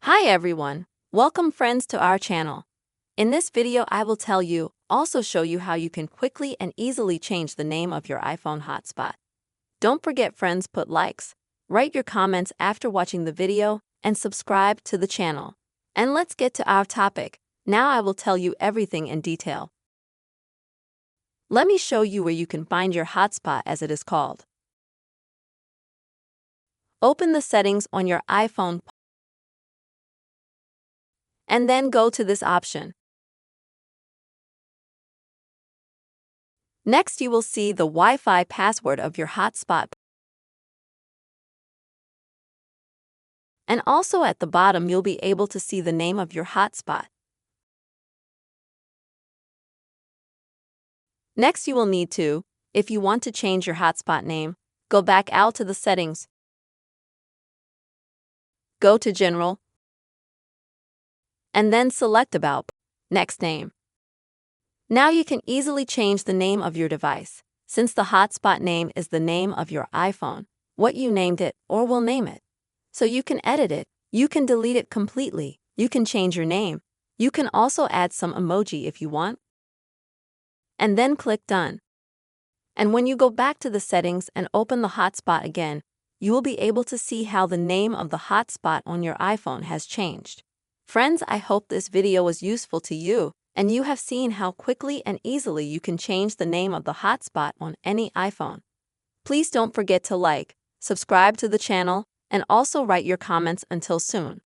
Hi everyone, welcome friends to our channel. In this video I will also show you how you can quickly and easily change the name of your iPhone hotspot. Don't forget friends, put likes, write your comments after watching the video, and subscribe to the channel. And let's get to our topic. Now I will tell you everything in detail. Let me show you where you can find your hotspot, as it is called. Open the settings on your iPhone and then go to this option. Next, you will see the Wi-Fi password of your hotspot. And also at the bottom, you'll be able to see the name of your hotspot. Next, you will need to, if you want to change your hotspot name, go back out to the settings. Go to General, and then select About, Next Name. Now you can easily change the name of your device, since the hotspot name is the name of your iPhone, what you named it or will name it. So you can edit it, you can delete it completely, you can change your name, you can also add some emoji if you want. And then click Done. And when you go back to the settings and open the hotspot again, you will be able to see how the name of the hotspot on your iPhone has changed. Friends, I hope this video was useful to you, and you have seen how quickly and easily you can change the name of the hotspot on any iPhone. Please don't forget to like, subscribe to the channel, and also write your comments. Until soon.